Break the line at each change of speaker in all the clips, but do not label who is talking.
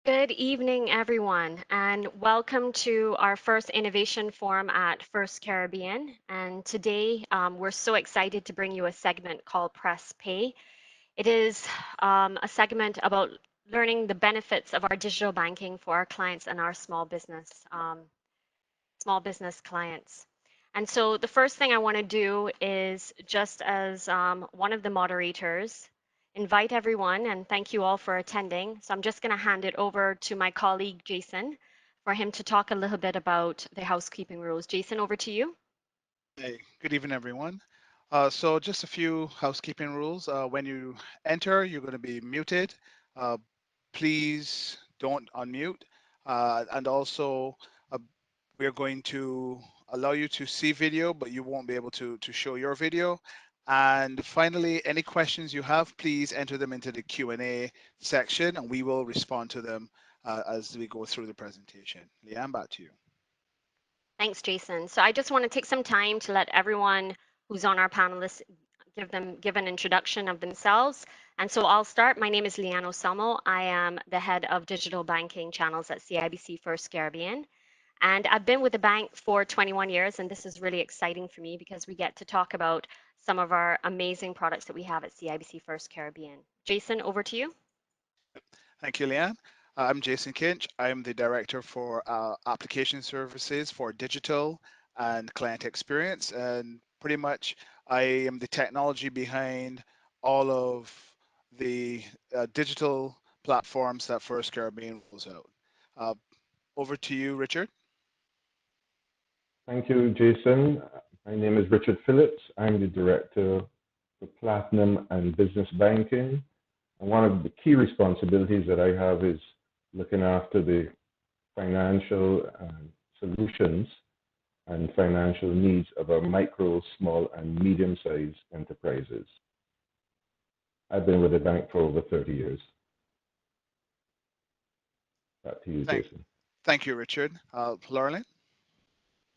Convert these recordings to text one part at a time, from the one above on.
Good evening, everyone, and welcome to our first innovation forum at First Caribbean. And today we're so excited to bring you a segment called Press Pay. It is a segment about learning the benefits of our digital banking for our clients and our small business clients. And so the first thing I want to do is just as one of the moderators, invite everyone and thank you all for attending. So I'm just going to hand it over to my colleague, Jason, for him to talk a little bit about the housekeeping rules. Jason, over to you.
Hey, good evening, everyone. So just a few housekeeping rules. When you enter, you're going to be muted. Uh, Please don't unmute. And also, uh, we're going to allow you to see video, but you won't be able to show your video. And finally, any questions you have, please enter them into the Q&A section, and we will respond to them as we go through the presentation. Leanne, back to you.
Thanks, Jason. So I just want to take some time to let everyone who's on our panelists give an introduction of themselves. And so I'll start. My name is Leanne Oselmo. I am the head of digital banking channels at CIBC First Caribbean. And I've been with the bank for 21 years, and this is really exciting for me because we get to talk about some of our amazing products that we have at CIBC First Caribbean. Jason, over to you.
Thank you, Leanne. I'm Jason Kinch. I'm the Director for Application Services for Digital and Client Experience. And pretty much, I am the technology behind all of the digital platforms that First Caribbean rolls out. Uh, Over to you, Richard.
Thank you, Jason. My name is Richard Phillips. I'm the Director for Platinum and Business Banking. And one of the key responsibilities that I have is looking after the financial solutions and financial needs of our micro, small, and medium-sized enterprises. I've been with the bank for over 30 years. Back to you, Jason.
Thank you, Richard. Laurelyn?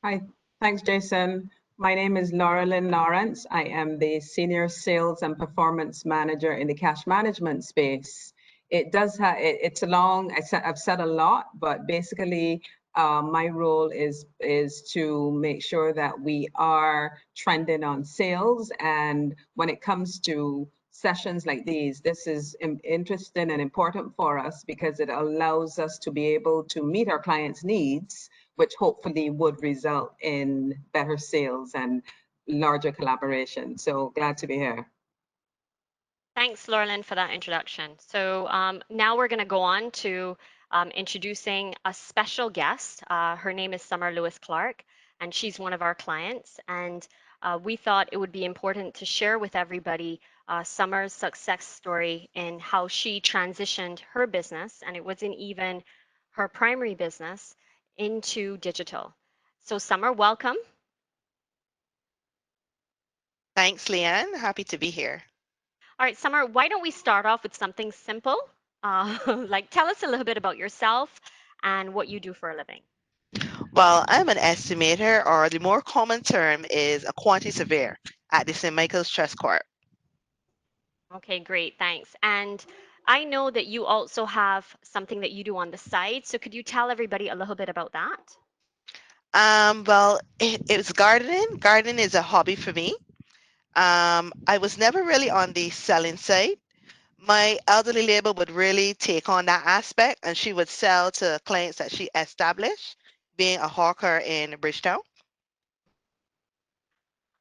Hi, thanks, Jason. My name is Laura Lynn Lawrence. I am the Senior Sales and Performance Manager in the cash management space. It's a long, I've said a lot, but basically my role is to make sure that we are trending on sales. And when it comes to sessions like these, this is interesting and important for us because it allows us to be able to meet our clients' needs, which hopefully would result in better sales and larger collaboration. So glad to be here.
Thanks, Laurelyn, for that introduction. So now we're going to go on to introducing a special guest. Her name is Summer Lewis Clark, and she's one of our clients. And we thought it would be important to share with everybody Summer's success story in how she transitioned her business, and it wasn't even her primary business, into digital. So Summer, welcome.
Thanks, Leanne. Happy to be here.
All right, Summer, why don't we start off with something simple? Like tell us a little bit about yourself and what you do for a living.
Well, I'm an estimator, or the more common term is a quantity surveyor at the St. Michael's Trust Corp.
Okay, great, thanks. And I know that you also have something that you do on the side. So could you tell everybody a little bit about that?
Well, it's gardening. Gardening is a hobby for me. I was never really on the selling side. My elderly neighbor would really take on that aspect, and she would sell to clients that she established, being a hawker in Bridgetown.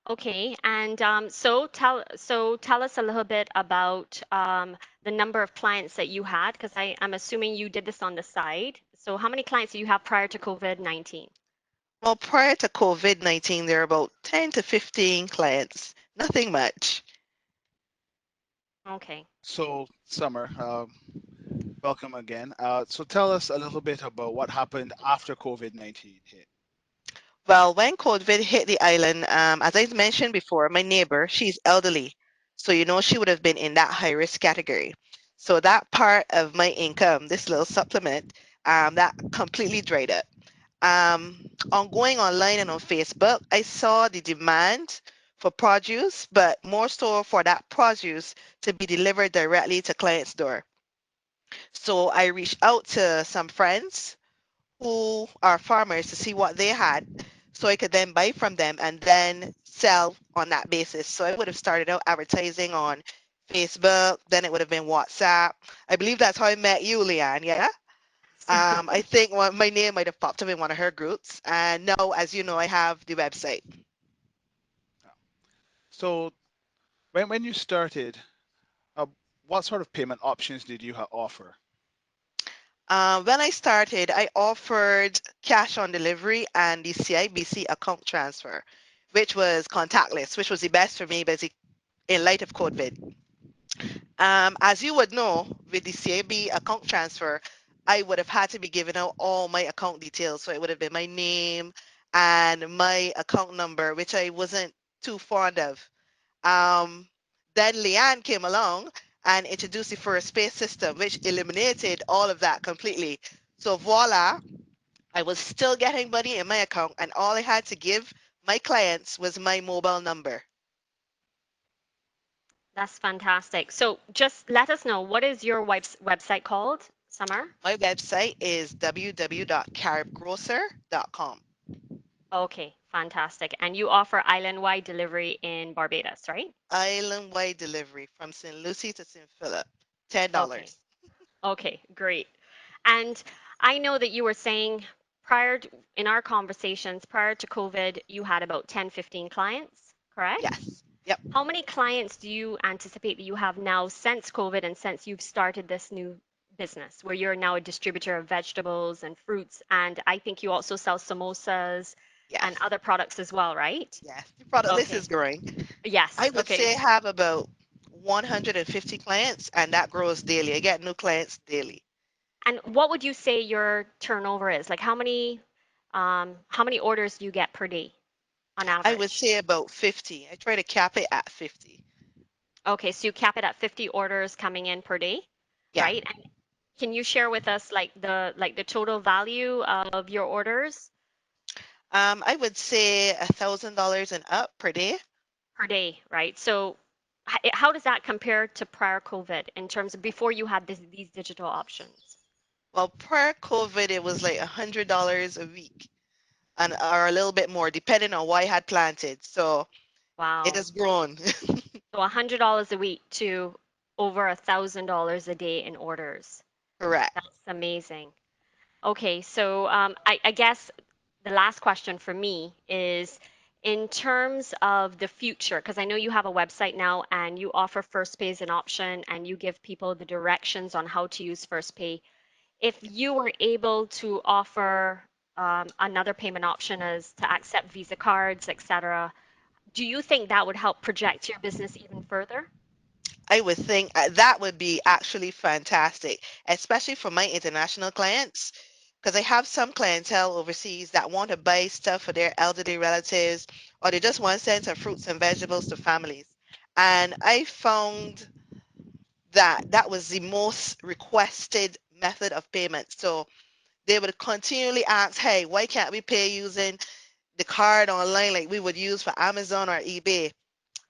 Okay, and so tell us a little bit about the number of clients that you had, because I'm assuming you did this on the side. So how many clients did you have prior to COVID-19?
Well, prior to COVID-19, there were about 10 to 15 clients, nothing much.
Okay.
So, Summer, welcome again. So tell us a little bit about what happened after COVID-19 hit.
Well, when COVID hit the island, as I mentioned before, my neighbor, she's elderly. So, she would have been in that high risk category. So that part of my income, this little supplement, that completely dried up. On going online and on Facebook, I saw the demand for produce, but more so for that produce to be delivered directly to clients' door. So I reached out to some friends who are farmers to see what they had so I could then buy from them and then sell on that basis. So I would have started out advertising on Facebook, then it would have been WhatsApp. I believe that's how I met you, Leanne, yeah? I think my name might have popped up in one of her groups. And now, as you know, I have the website.
So when you started, uh, what sort of payment options did you offer?
When I started, I offered cash on delivery and the CIBC account transfer, which was contactless, which was the best for me, basically, in light of COVID. As you would know, with the CIB account transfer, I would have had to be giving out all my account details. So it would have been my name and my account number, which I wasn't too fond of. Um, then Leanne came along and introduced the first pay system, which eliminated all of that completely. So voila, I was still getting money in my account, and all I had to give my clients was my mobile number.
That's fantastic. So just let us know, what is your website called, Summer?
My website is www.caribgrocer.com.
Okay, fantastic. And you offer island-wide delivery in Barbados, right?
Island-wide delivery from St. Lucie to St. Philip,
Okay.
$10.
Okay, great. And I know that you were saying in our conversations prior to COVID, you had about 10, 15 clients, correct?
Yes. Yep.
How many clients do you anticipate that you have now since COVID and since you've started this new business where you're now a distributor of vegetables and fruits? And I think you also sell samosas and
Yes.
other products as well, right?
Yes. The product list
Okay.
is growing. I
Yes.
would
Okay.
say I have about 150 clients, and that grows daily. I get new clients daily.
And what would you say your turnover is? Like how many orders do you get per day on
I would
average?
say about 50. I try to cap it at 50.
Okay, so you cap it at 50 orders coming in per day,
Yeah.
right? And can you share with us like the total value of your orders
I would say $1,000 and up per day.
per day, right? So how does that compare to prior COVID in terms of before you had these digital options?
Well, prior COVID, it was like $100 a week, and or a little bit more, depending on what I had planted. So it
Wow.
has grown.
So $100 a week to over $1,000 a day in orders.
Correct.
That's amazing. Okay, so I guess the last question for me is in terms of the future, because I know you have a website now and you offer FirstPay as an option and you give people the directions on how to use FirstPay. If you were able to offer another payment option as to accept Visa cards, etc., do you think that would help project your business even further?
I would think that would be actually fantastic, especially for my international clients, because I have some clientele overseas that want to buy stuff for their elderly relatives, or they just want to send some fruits and vegetables to families. And I found that that was the most requested method of payment. So they would continually ask, hey, why can't we pay using the card online like we would use for Amazon or eBay?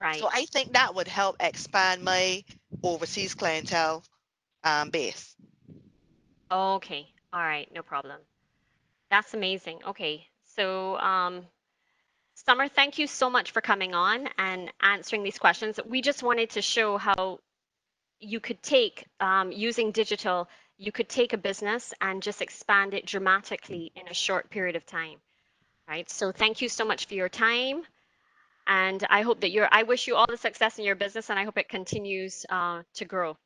So
Right.
I think that would help expand my overseas clientele base.
Okay. All right. No problem. That's amazing. Okay. So, Summer, thank you so much for coming on and answering these questions. We just wanted to show how you could take, using digital, you could take a business and just expand it dramatically in a short period of time, right? So thank you so much for your time. And I hope that I wish you all the success in your business and I hope it continues to grow.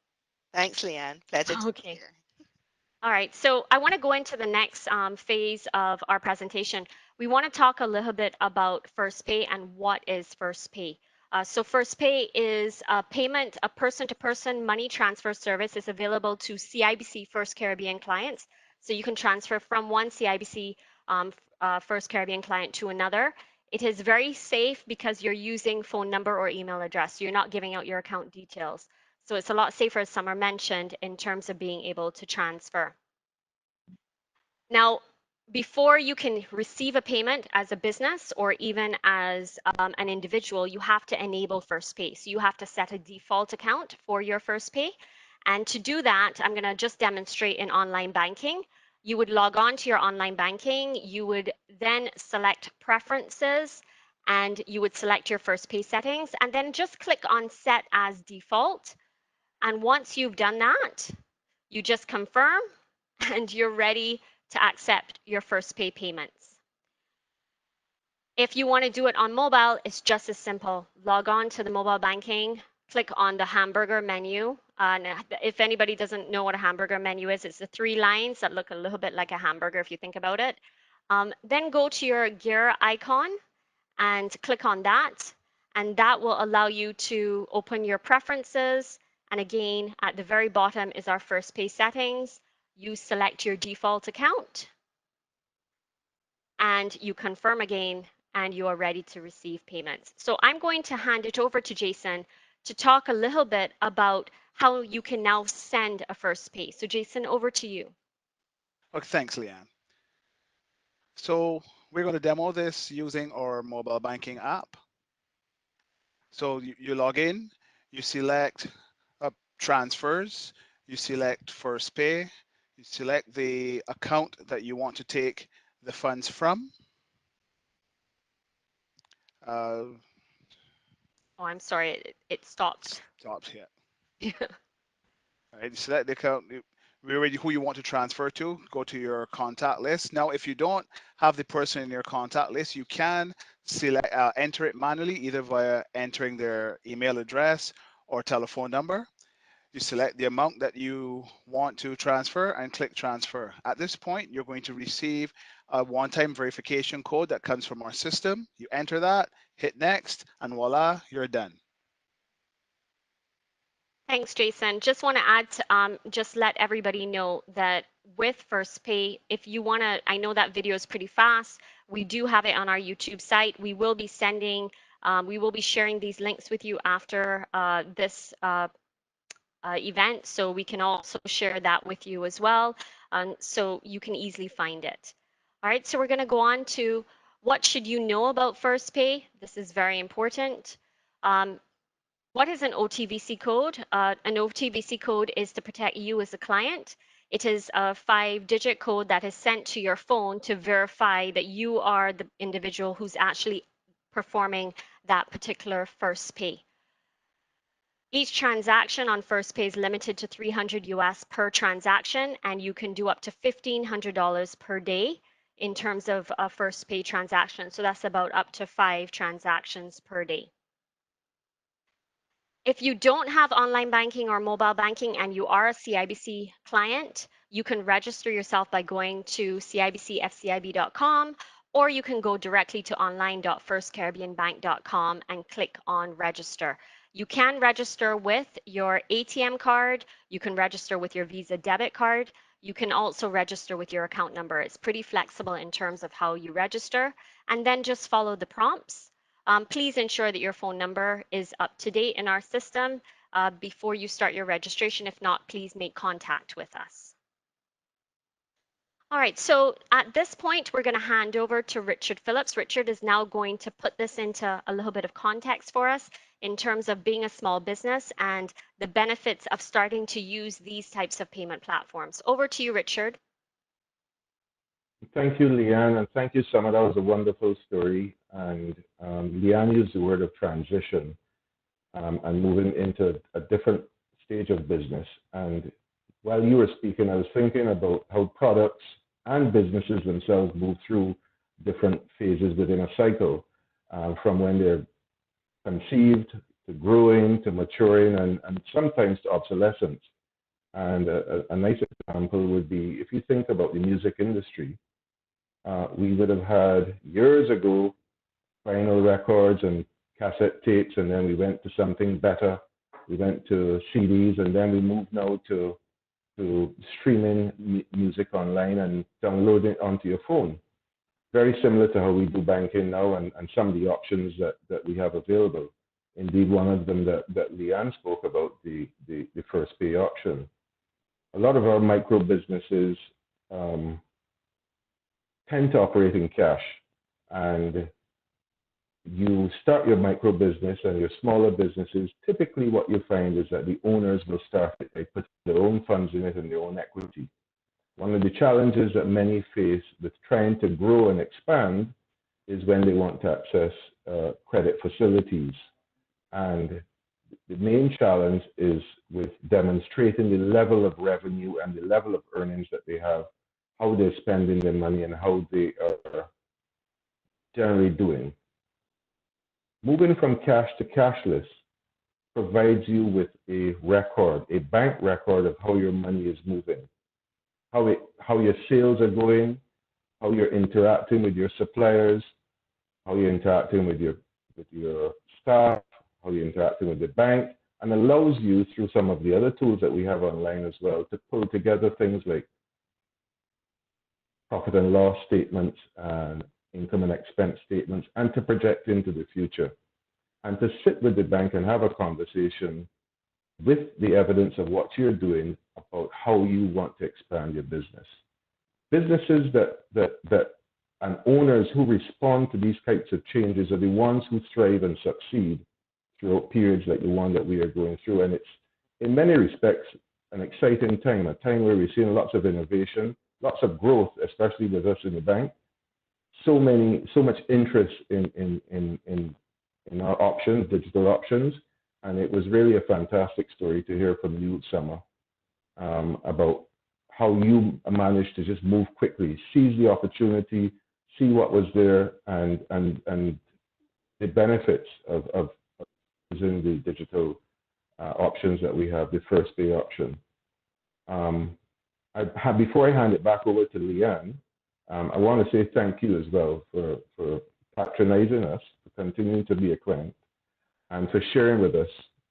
Thanks, Leanne. Pleasure to be
Okay.
here.
All right, so I want to go into the next phase of our presentation. We want to talk a little bit about FirstPay and what is FirstPay. So FirstPay is a payment, a person-to-person money transfer service is available to CIBC First Caribbean clients. So you can transfer from one CIBC First Caribbean client to another. It is very safe because you're using phone number or email address. You're not giving out your account details. So it's a lot safer, as Summer mentioned, in terms of being able to transfer. Now, before you can receive a payment as a business or even as an individual, you have to enable FirstPay. So you have to set a default account for your FirstPay. And to do that, I'm going to just demonstrate in online banking. You would log on to your online banking. You would then select preferences and you would select your first pay settings and then just click on set as default. And once you've done that, you just confirm and you're ready to accept your first pay payments. If you want to do it on mobile, it's just as simple. Log on to the mobile banking, click on the hamburger menu. And if anybody doesn't know what a hamburger menu is, it's the 3 lines that look a little bit like a hamburger if you think about it. Then go to your gear icon and click on that. And that will allow you to open your preferences. And again, at the very bottom is our first pay settings. You select your default account and you confirm again and you are ready to receive payments. So I'm going to hand it over to Jason to talk a little bit about how you can now send a first pay. So Jason, over to you.
Okay, thanks, Leanne. So we're going to demo this using our mobile banking app. So you log in, you select transfers, you select first pay, you select the account that you want to take the funds from.
Oh, I'm sorry, it stopped.
Stopped here. All right, you select the account. We're ready who you want to transfer to. Go to your contact list. Now, if you don't have the person in your contact list, you can select enter it manually, either via entering their email address or telephone number. You select the amount that you want to transfer and click transfer. At this point, you're going to receive a one-time verification code that comes from our system. You enter that, hit next, and voila, you're done.
Thanks, Jason. Just want to add, just let everybody know that with First Pay, if you want to, I know that video is pretty fast. We do have it on our YouTube site. We will be sending, we will be sharing these links with you after this event, so we can also share that with you as well, so you can easily find it. All right, so we're going to go on to what should you know about First Pay. This is very important. What is an OTVC code? An OTVC code is to protect you as a client. It is a 5-digit code that is sent to your phone to verify that you are the individual who's actually performing that particular first pay. Each transaction on First Pay is limited to $300 US per transaction, and you can do up to $1,500 per day in terms of a First Pay transaction. So that's about up to 5 transactions per day. If you don't have online banking or mobile banking and you are a CIBC client, you can register yourself by going to cibcfcib.com, or you can go directly to online.firstcaribbeanbank.com and click on register. You can register with your ATM card, you can register with your Visa debit card, you can also register with your account number. It's pretty flexible in terms of how you register, and then just follow the prompts. Please ensure that your phone number is up to date in our system before you start your registration. If not, please make contact with us. All right, so at this point, we're going to hand over to Richard Phillips. Richard is now going to put this into a little bit of context for us in terms of being a small business and the benefits of starting to use these types of payment platforms. Over to you, Richard.
Thank you, Leanne, and thank you, Summer. That was a wonderful story. And Leanne used the word of transition and moving into a different stage of business. And while you were speaking, I was thinking about how products and businesses themselves move through different phases within a cycle, from when they're conceived to growing to maturing and sometimes to obsolescence. And a nice example would be if you think about the music industry. We would have had years ago vinyl records and cassette tapes, and then we went to something better. We went to CDs, and then we moved now to streaming music online and downloading it onto your phone. Very similar to how we do banking now and some of the options that we have available. Indeed, one of them that Leanne spoke about, the first pay option. A lot of our micro businesses tend to operate in cash, and you start your micro business and your smaller businesses, typically what you find is that the owners will start it by putting their own funds in it and their own equity. One of the challenges that many face with trying to grow and expand is when they want to access credit facilities. And the main challenge is with demonstrating the level of revenue and the level of earnings that they have, how they're spending their money, and how they are generally doing. Moving from cash to cashless provides you with a record, a bank record of how your money is moving, how your sales are going, how you're interacting with your suppliers, how you're interacting with your staff, how you're interacting with the bank, and allows you, through some of the other tools that we have online as well, to pull together things like profit and loss statements and income and expense statements, and to project into the future, and to sit with the bank and have a conversation with the evidence of what you're doing about how you want to expand your business. Businesses and owners who respond to these types of changes are the ones who thrive and succeed throughout periods like the one that we are going through. And it's, in many respects, an exciting time, a time where we're seeing lots of innovation, lots of growth, especially with us in the bank. So much interest in our options, digital options. And it was really a fantastic story to hear from you, Summer, about how you managed to just move quickly, seize the opportunity, see what was there, and the benefits of using the digital options that we have, the First Pay option. Before I hand it back over to Leanne, I want to say thank you as well for patronizing us, for continuing to be a client, and for sharing with us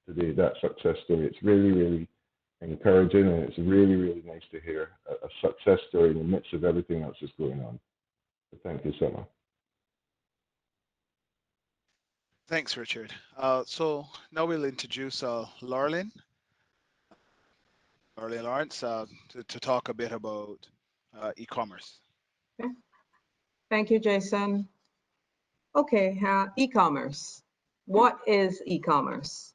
today that success story. It's really, really encouraging, and it's really, really nice to hear a success story in the midst of everything else that's going on. So thank you, Summer.
Thanks, Richard. So now we'll introduce Laurelyn Lawrence to talk a bit about e-commerce.
Okay. Thank you, Jason. Okay, e-commerce. What is e-commerce?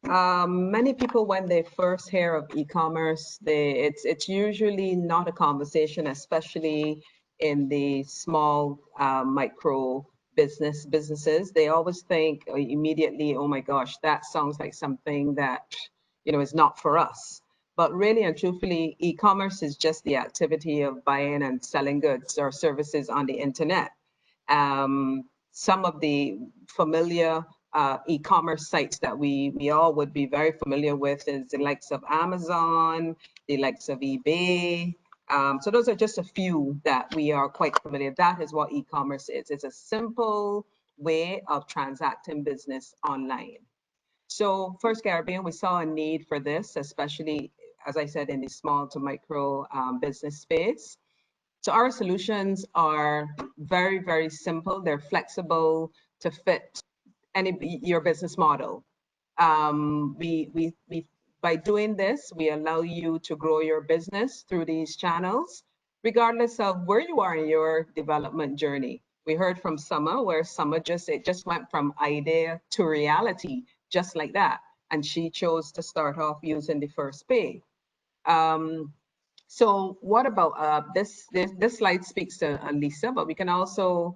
Many people, when they first hear of e-commerce, it's usually not a conversation, especially in the small micro businesses. They always think immediately, oh my gosh, that sounds like something that is not for us. But really and truthfully, e-commerce is just the activity of buying and selling goods or services on the internet. Some of the familiar e-commerce sites that we all would be very familiar with is the likes of Amazon, the likes of eBay. So those are just a few that we are quite familiar. That is what e-commerce is. It's a simple way of transacting business online. So FirstCaribbean, we saw a need for this, especially, as I said, in the small to micro business space. So our solutions are very, very simple. They're flexible to fit your business model. By doing this, we allow you to grow your business through these channels, regardless of where you are in your development journey. We heard from Summer, where Summer just went from idea to reality, just like that. And she chose to start off using the First Pay. So what about this slide speaks to Lisa, but we can also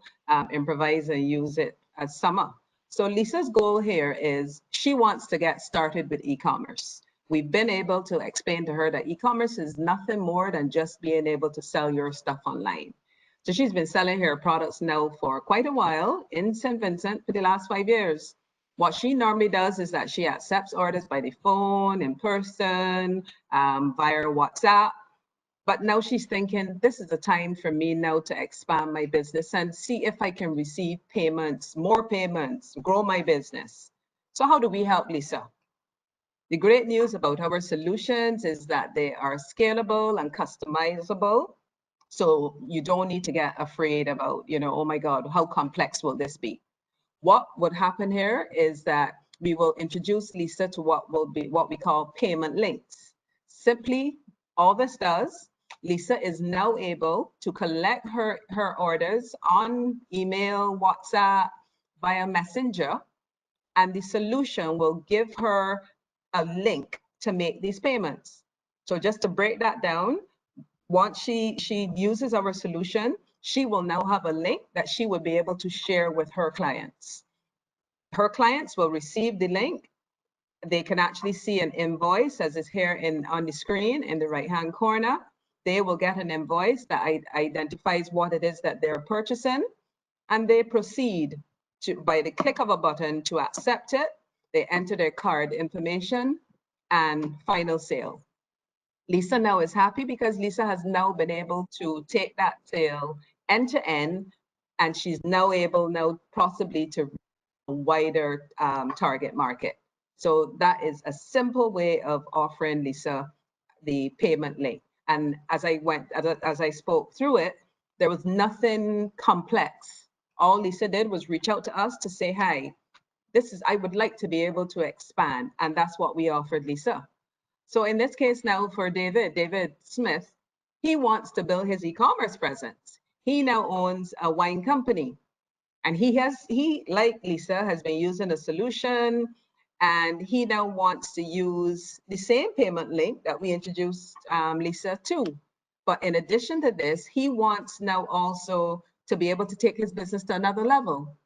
improvise and use it as Summer. So Lisa's goal here is she wants to get started with e-commerce. We've been able to explain to her that e-commerce is nothing more than just being able to sell your stuff online. So she's been selling her products now for quite a while in St. Vincent for the last 5 years. What she normally does is that she accepts orders by the phone, in person, via WhatsApp. But now she's thinking, this is the time for me now to expand my business and see if I can receive payments, more payments, grow my business. So how do we help Lisa? The great news about our solutions is that they are scalable and customizable. So you don't need to get afraid about, oh my God, how complex will this be? What would happen here is that we will introduce Lisa to what we call payment links. Simply, all this does, Lisa is now able to collect her orders on email, WhatsApp, via Messenger, and the solution will give her a link to make these payments. So just to break that down, once she uses our solution, she will now have a link that she will be able to share with her clients. Her clients will receive the link. They can actually see an invoice as is here on the screen in the right-hand corner. They will get an invoice that identifies what it is that they're purchasing, and they proceed to, by the click of a button, to accept it. They enter their card information and final sale. Lisa now is happy because Lisa has now been able to take that sale end to end, and she's now able possibly to reach a wider target market. So that is a simple way of offering Lisa the payment link. And as I spoke through it, there was nothing complex. All Lisa did was reach out to us to say, "Hi, I would like to be able to expand," and that's what we offered Lisa. So in this case now for David Smith, he wants to build his e-commerce presence. He now owns a wine company, and he, like Lisa, has been using a solution, and he now wants to use the same payment link that we introduced Lisa to. But in addition to this, he wants now also to be able to take his business to another level.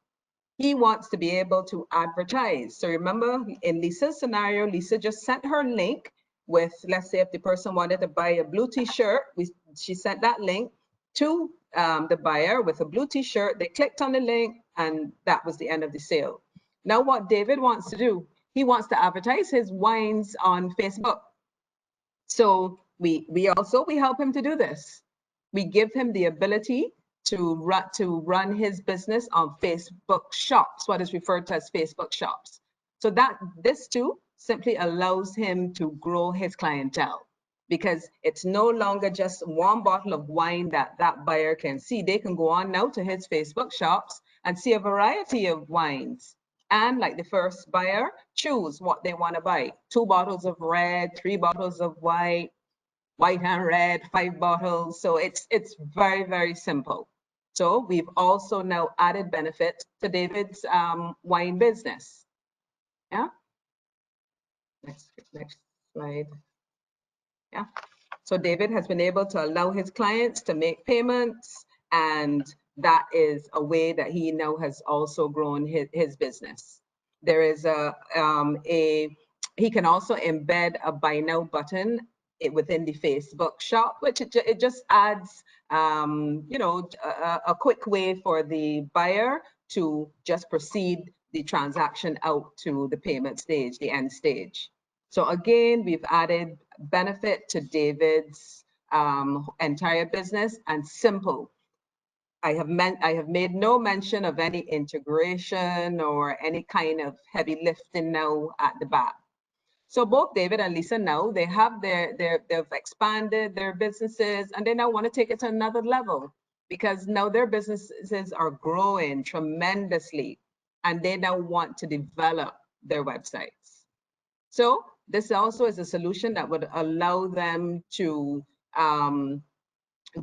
He wants to be able to advertise. So remember, in Lisa's scenario, Lisa just sent her link with, let's say if the person wanted to buy a blue t-shirt, she sent that link to the buyer with a blue t-shirt. They clicked on the link, and that was the end of the sale. Now what David wants to do, he wants to advertise his wines on Facebook. So we help him to do this. We give him the ability to run his business on Facebook shops, what is referred to as Facebook shops. So this too simply allows him to grow his clientele, because it's no longer just one bottle of wine that buyer can see. They can go on now to his Facebook shops and see a variety of wines. And like the first buyer, choose what they want to buy. 2 bottles of red, 3 bottles of white and red, 5 bottles. So it's very, very simple. So we've also now added benefit to David's wine business. Yeah. Next slide. Yeah. So David has been able to allow his clients to make payments, and that is a way that he now has also grown his business. There is he can also embed a buy now button within the Facebook shop, which it just adds, a quick way for the buyer to just proceed the transaction out to the payment stage, the end stage. So again, we've added benefit to David's entire business, and simple. I have made no mention of any integration or any kind of heavy lifting now at the back. So both David and Lisa now, they've expanded their businesses, and they now want to take it to another level, because now their businesses are growing tremendously, and they now want to develop their websites. So this also is a solution that would allow them to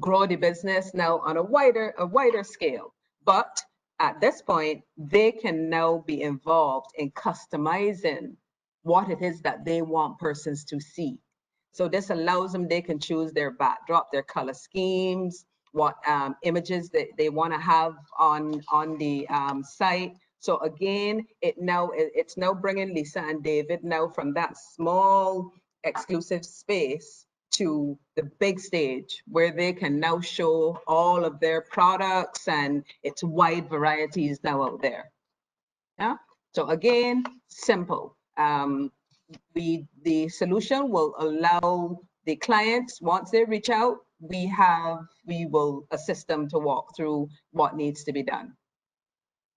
grow the business now on a wider scale. But at this point, they can now be involved in customizing what it is that they want persons to see. So this allows them, they can choose their backdrop, their color schemes, what images that they want to have on the site. So again, it's now bringing Lisa and David now from that small exclusive space to the big stage, where they can now show all of their products, and it's wide varieties now out there. Yeah. So again, simple. The solution will allow the clients, once they reach out, we will assist them to walk through what needs to be done.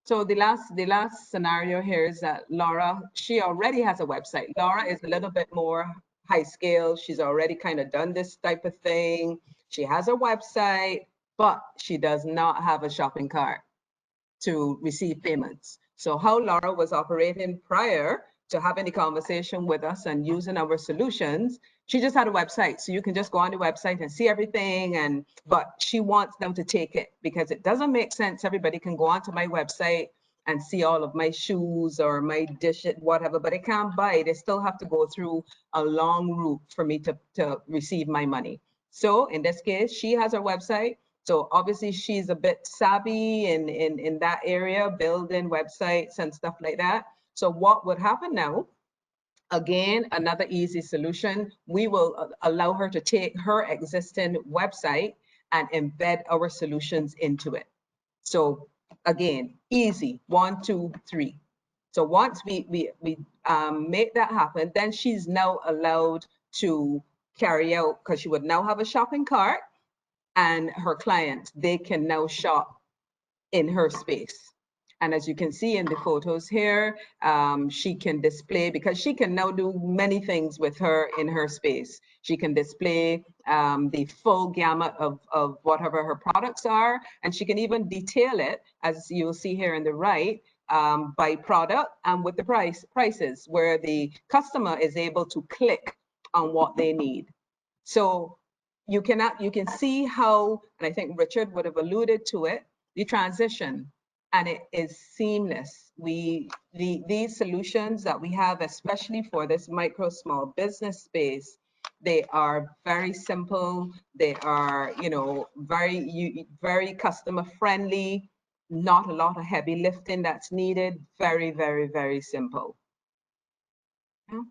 So the last scenario here is that Laura, she already has a website. Laura is a little bit more high scale. She's already kind of done this type of thing. She has a website, but she does not have a shopping cart to receive payments. So how Laura was operating prior to having the conversation with us and using our solutions, she just had a website. So you can just go on the website and see everything, but she wants them to take it, because it doesn't make sense. Everybody can go onto my website and see all of my shoes or my dish, whatever, but they can't buy it. They still have to go through a long route for me to receive my money. So in this case, she has her website. So obviously she's a bit savvy in that area, building websites and stuff like that. So what would happen now? Again, another easy solution. We will allow her to take her existing website and embed our solutions into it. So again, easy, 1, 2, 3. So once we make that happen, then she's now allowed to carry out, because she would now have a shopping cart, and her clients, they can now shop in her space. And as you can see in the photos here, she can display, because she can now do many things with her in her space. She can display the full gamut of whatever her products are, and she can even detail it, as you'll see here on the right, by product and with the prices, where the customer is able to click on what they need. So you can see how, and I think Richard would have alluded to it, the transition, and it is seamless. These solutions that we have, especially for this micro small business space, they are very simple. They are, very customer friendly. Not a lot of heavy lifting that's needed. Very, very, very simple. Yeah.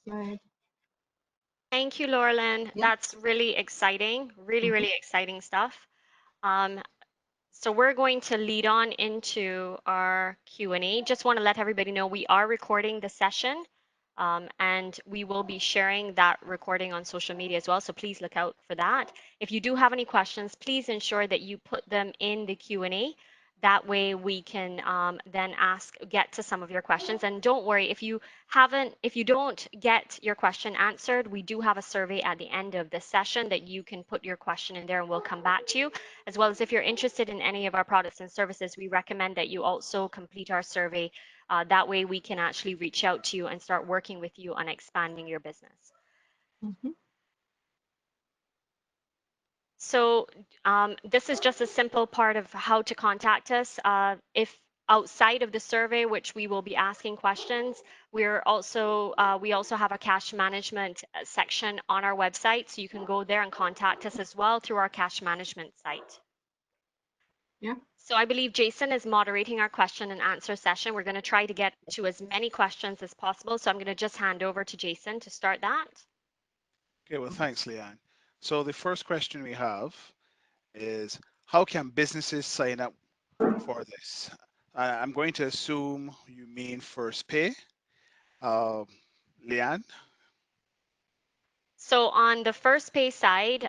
Slide.
Thank you, Laurelyn.
Yeah.
That's really exciting, really exciting stuff. Um, So we're going to lead on into our Q&A. Just want to let everybody know we are recording the session, and we will be sharing that recording on social media as well, so please look out for that. If you do have any questions, please ensure that you put them in the Q&A. That way we can then get to some of your questions. And don't worry, if you don't get your question answered, we do have a survey at the end of the session that you can put your question in there and we'll come back to you. As well as if you're interested in any of our products and services, we recommend that you also complete our survey. That way we can actually reach out to you and start working with you on expanding your business.
Mhm.
So this is just a simple part of how to contact us. If outside of the survey, which we will be asking questions, we also have a cash management section on our website, so you can go there and contact us as well through our cash management site.
Yeah.
So I believe Jason is moderating our question and answer session. We're going to try to get to as many questions as possible. So I'm going to just hand over to Jason to start that.
Okay, well, thanks, Leanne. So the first question we have is, how can businesses sign up for this? I'm going to assume you mean first pay. Uh, Leanne?
So on the first pay side,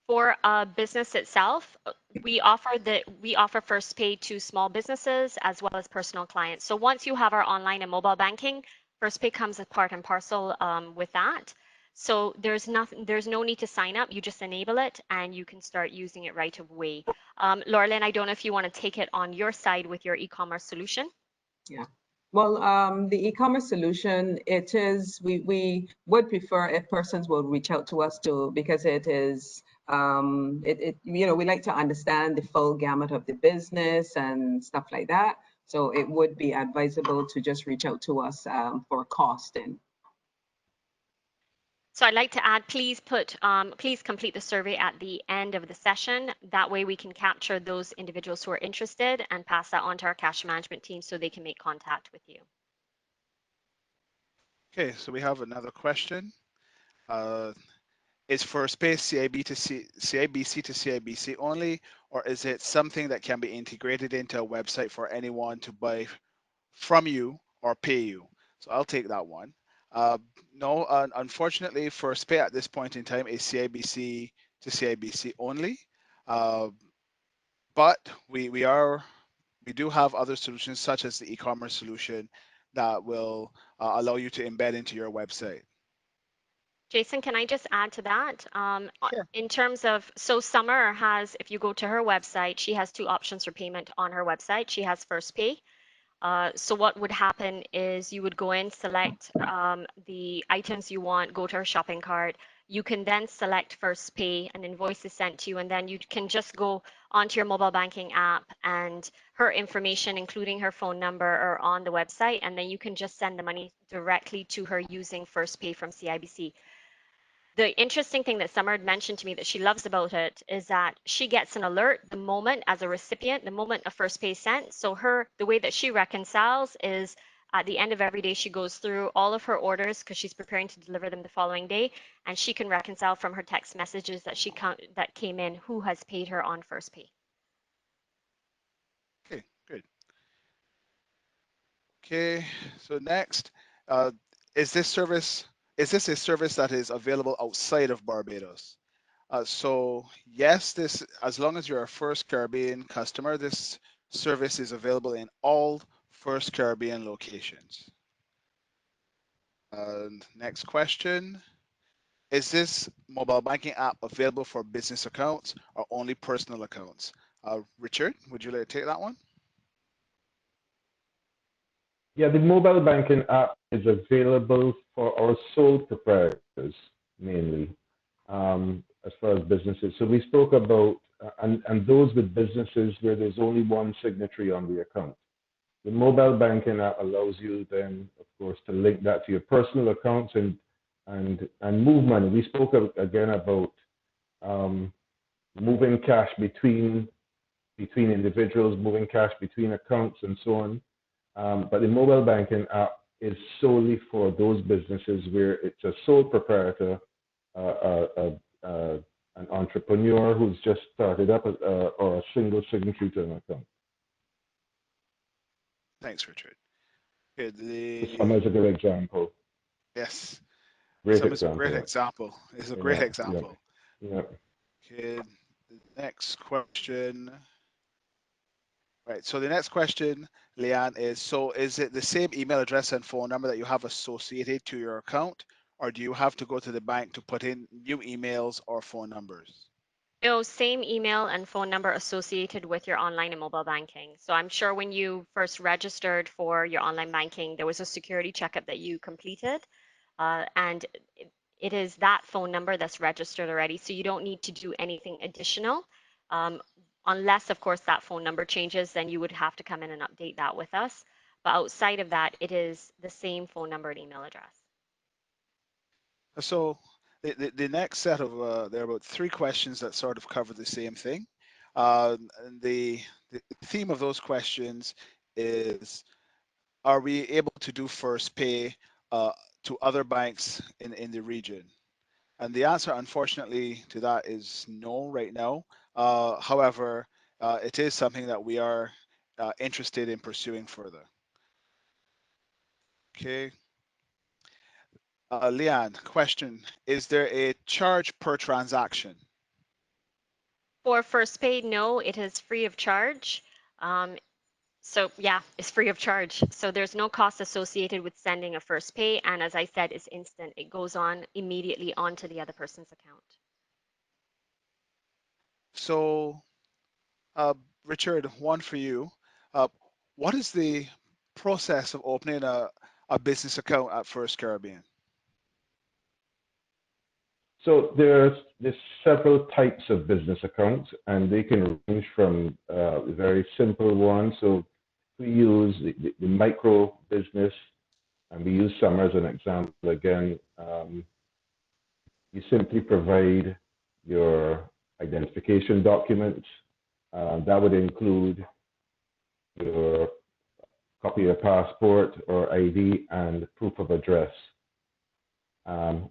for a business itself, we offer first pay to small businesses as well as personal clients. So once you have our online and mobile banking, first pay comes as part and parcel with that. So there's no need to sign up. You just enable it and you can start using it right away. Laurelyn, I don't know if you want to take it on your side with your e-commerce solution.
Yeah. Well, the e-commerce solution, we would prefer if persons will reach out to us too, because it is, we like to understand the full gamut of the business and stuff like that. So it would be advisable to just reach out to us for costing.
So I'd like to add, please complete the survey at the end of the session. That way we can capture those individuals who are interested and pass that on to our cash management team so they can make contact with you.
Okay, so we have another question. Is first pay CIBC to CIBC only, or is it something that can be integrated into a website for anyone to buy from you or pay you? So I'll take that one. Uh, no, unfortunately, first pay at this point in time is CIBC to CIBC only. Uh, but we do have other solutions such as the e-commerce solution that will allow you to embed into your website.
Jason, can I just add to that?
Sure.
In terms of, so Summer has, if you go to her website, she has two options for payment on her website. She has first pay. So what would happen is you would go in, select the items you want, go to her shopping cart. you can then select First Pay, an invoice is sent to you, and then you can just go onto your mobile banking app, and her information, including her phone number, are on the website, and then you can just send the money directly to her using First Pay from CIBC. The interesting thing that Summer had mentioned to me that she loves about it is that she gets an alert the moment, as a recipient, the moment a First Pay is sent. So the way that she reconciles is at the end of every day, she goes through all of her orders because she's preparing to deliver them the following day, and she can reconcile from her text messages that came in who has paid her on First Pay.
Okay, good. Okay, so next, uh, is this a service that is available outside of Barbados? So yes, this as long as you're a First Caribbean customer, this service is available in all First Caribbean locations. Next question. Is this mobile banking app available for business accounts or only personal accounts? Richard, would you like to take that one?
Yeah, the mobile banking app is available for our sole proprietors mainly, as far as businesses. So we spoke about, and those with businesses where there's only one signatory on the account. The mobile banking app allows you then, of course, to link that to your personal accounts and move money. We spoke again about moving cash between individuals, moving cash between accounts, and so on. But the mobile banking app is solely for those businesses where it's a sole proprietor, an entrepreneur who's just started up, or a single signatory to an account.
Thanks, Richard. Okay,
Some is a good example.
yes,
Great
some is a
example.
great example. It's a great example.
Yeah.
Okay, the next question. Right, so the next question, Leanne, is so is it the same email address and phone number that you have associated to your account, or do you have to go to the bank to put in new emails or phone numbers?
No, same email and phone number associated with your online and mobile banking. So I'm sure when you first registered for your online banking, there was a security checkup that you completed, and it is that phone number that's registered already. So you don't need to do anything additional. Unless, of course, that phone number changes, then you would have to come in and update that with us. But outside of that, it is the same phone number and email address.
So the next set of there are about 3 questions that sort of cover the same thing. And the theme of those questions is, are we able to do First Pay to other banks in the region? And the answer, unfortunately, to that is no right now. However, it is something that we are interested in pursuing further. Okay. Leanne, question, is there a charge per transaction?
For First Pay, no, it is free of charge. So yeah, it's free of charge. So there's no cost associated with sending a First Pay. And as I said, it's instant. It goes on immediately onto the other person's account.
So, Richard, one for you. Uh, what is the process of opening a business account at First Caribbean?
So there's several types of business accounts, and they can range from very simple ones. So we use the micro business, and we use Summer as an example again. You simply provide your identification documents. That would include your copy of passport or ID and proof of address.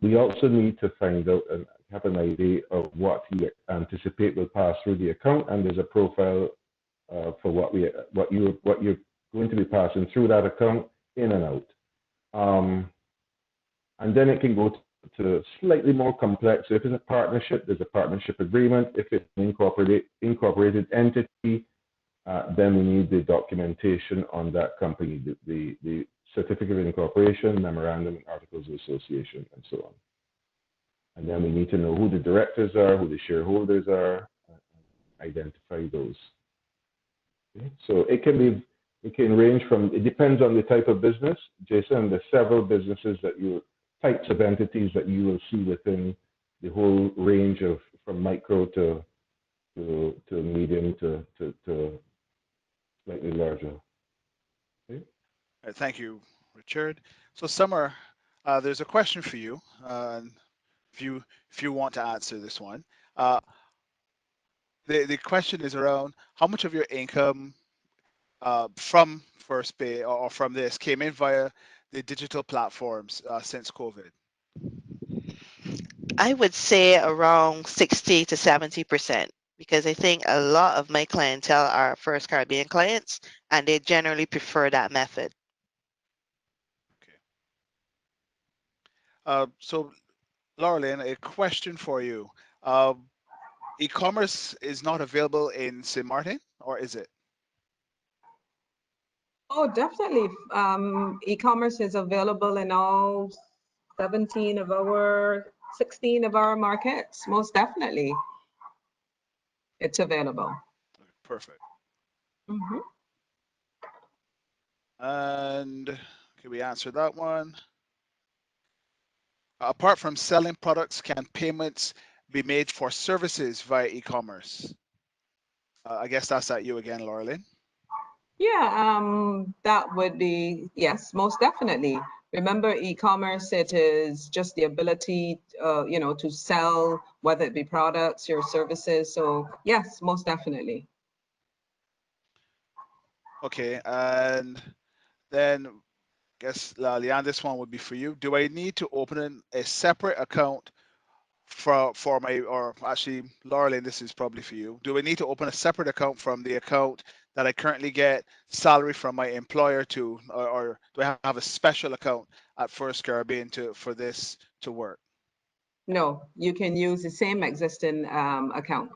We also need to find out and have an idea of what you anticipate will pass through the account, and there's a profile for what you're going to be passing through that account in and out. And then it can go to slightly more complex. So if it's a partnership, there's a partnership agreement. If it's an incorporated entity, then we need the documentation on that company, the certificate of incorporation, memorandum, and articles of association, and so on. And then we need to know who the directors are, who the shareholders are, identify those. Okay? So it can range from, it depends on the type of business, Jason. There's several businesses types of entities that you will see within the whole range of from micro to medium to slightly larger. Okay?
Thank you, Richard. So, Summer, there's a question for you. If you if you want to answer this one, uh, the question is around how much of your income from First Pay or from this came in via the digital platforms since COVID.
I would say around 60 to 70% because I think a lot of my clientele are First Caribbean clients and they generally prefer that method.
Okay. So, Laurelyn, a question for you. Uh, e-commerce is not available in St. Martin, or is it?
Oh, definitely. E-commerce is available in all 17 of our 16 of our markets. Most definitely, it's available.
Okay, perfect.
Mhm.
And can we answer that one? Apart from selling products, can payments be made for services via e-commerce? I guess that's at you again, Laurelyn.
Yeah, that would be, yes, most definitely. Remember, e-commerce, it is just the ability, to sell, whether it be products or services. So yes, most definitely.
Okay, and then guess Leanne, this one would be for you. Do I need to open a separate account for my, or actually, Laurelyn, this is probably for you. Do I need to open a separate account from the account that I currently get salary from my employer to, or do I have a special account at First Caribbean to for this to work?
No, you can use the same existing account.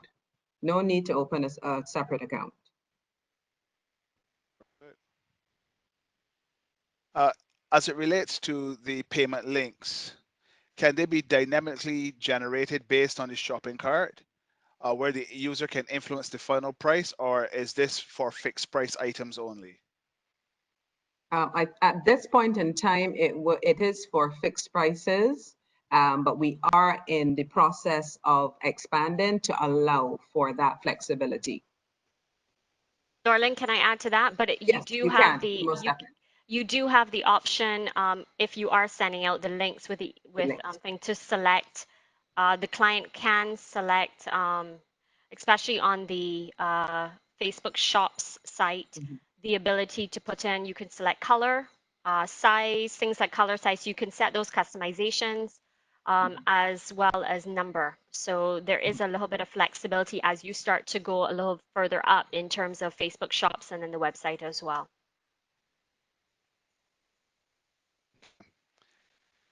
No need to open a separate account.
Uh, as it relates to the payment links, can they be dynamically generated based on the shopping cart, where the user can influence the final price, or is this for fixed price items only?
At this point in time, it is for fixed prices, but we are in the process of expanding to allow for that flexibility.
Darlene, can I add to that? But you
Yes,
do
you
have
can,
the
most definitely.
you do have the option if you are sending out the links with the
The
with
links.
thing to select. The client can select, especially on the Facebook Shops site,
Mhm,
the ability to put in. You can select color, size, things like color size. You can set those customizations
mhm,
as well as number. So there is a little bit of flexibility as you start to go a little further up in terms of Facebook Shops and then the website as well.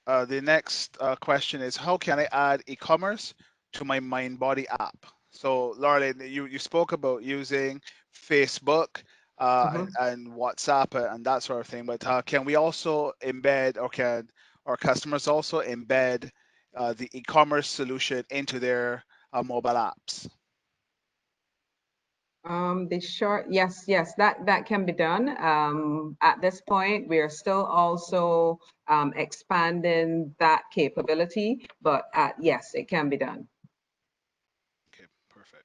The next question is, how can I add e-commerce to my MindBody app? So, Laura, you spoke about using Facebook
mhm.
and WhatsApp and that sort of thing, but can we also embed, or can our customers also embed the e-commerce solution into their mobile apps?
The short, yes, that can be done. At this point, we are still also expanding that capability, but yes, it can be done.
Okay, perfect.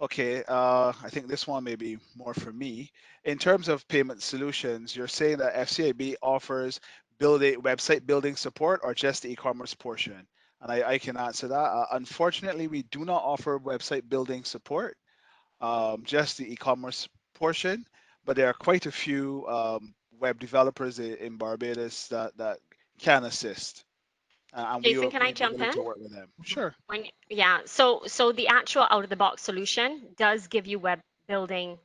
Okay, I think this one may be more for me. In terms of payment solutions, you're saying that FCIB offers website building support or just the e-commerce portion? And I can answer that. Unfortunately, we do not offer website building support, just the e-commerce portion, but there are quite a few web developers in Barbados that can assist, and
Jason, can I
we'd be
jump
willing
in?
to work with them. Sure.
Yeah, so the actual out of the box solution does give you web building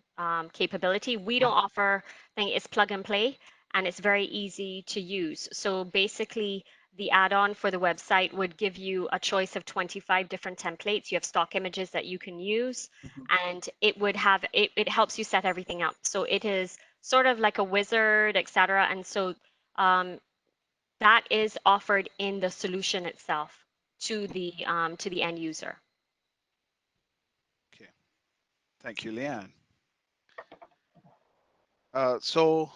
capability. We don't offer thing, it's plug and play and it's very easy to use. So basically the add-on for the website would give you a choice of 25 different templates. You have stock images that you can use and it would have it helps you set everything up. So it is sort of like a wizard, etc. And so um, that is offered in the solution itself to the end user.
Okay. Thank you, Leanne. So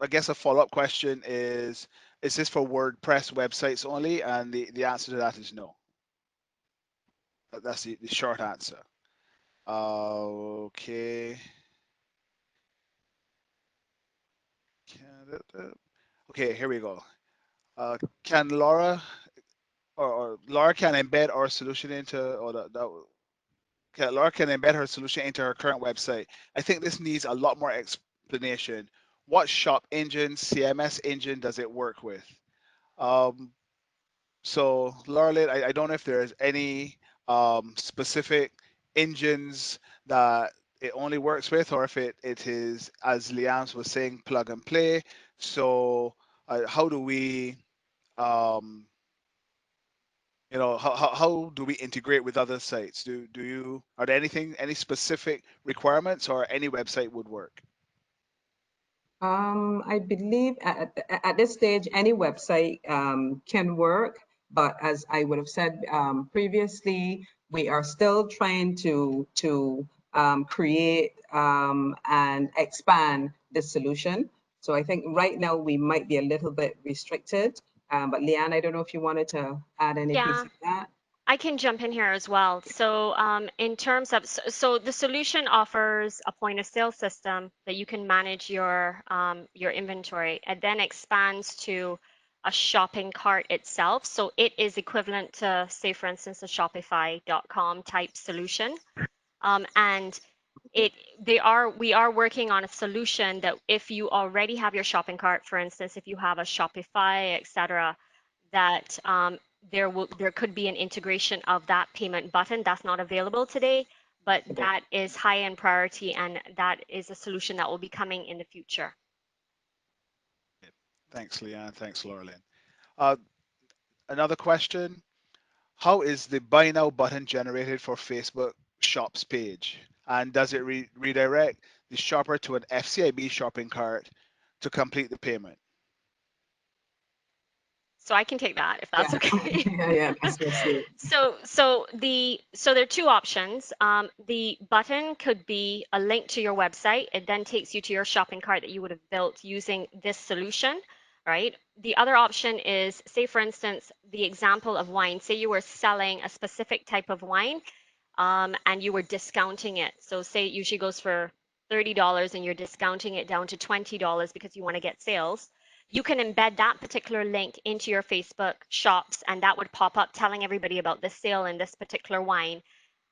I guess a follow-up question is, is this for WordPress websites only? And the answer to that is no. That's the short answer. Okay. Okay, here we go. Can Laura or Laura can embed our solution into or Laura can embed her solution into her current website. I think this needs a lot more explanation. What shop engine, CMS engine does it work with? Um, so Laura, I don't know if there's any specific engines that it only works with, or if it is, as Liam was saying, plug and play. So how do we um, how do we integrate with other sites? Do you are there any specific requirements, or any website would work?
I believe at this stage, any website can work, but as I would have said previously, we are still trying to create and expand the solution. So I think right now we might be a little bit restricted. But Leanne, I don't know if you wanted to add any piece
Yeah,
of that.
I can jump in here as well. So in terms of, so the solution offers a point of sale system that you can manage your inventory. It then expands to a shopping cart itself. So it is equivalent to, say, for instance, a Shopify.com type solution. And it we are working on a solution that if you already have your shopping cart, for instance, if you have a Shopify, etc., that there could be an integration of that payment button. That's not available today, but that is high in priority, and that is a solution that will be coming in the future.
Thanks, Leanne. Thanks, Laurelyn. Uh, Another question: how is the buy now button generated for Facebook Shops page, and does it redirect the shopper to an FCIB shopping cart to complete the payment?
So I can take that if that's
Yeah,
okay.
yeah, that's you.
So there are two options. The button could be a link to your website. It then takes you to your shopping cart that you would have built using this solution, right? The other option is, say for instance, the example of wine. Say you were selling a specific type of wine, and you were discounting it. So say it usually goes for $30 and you're discounting it down to $20 because you want to get sales. You can embed that particular link into your Facebook shops, and that would pop up telling everybody about this sale in this particular wine.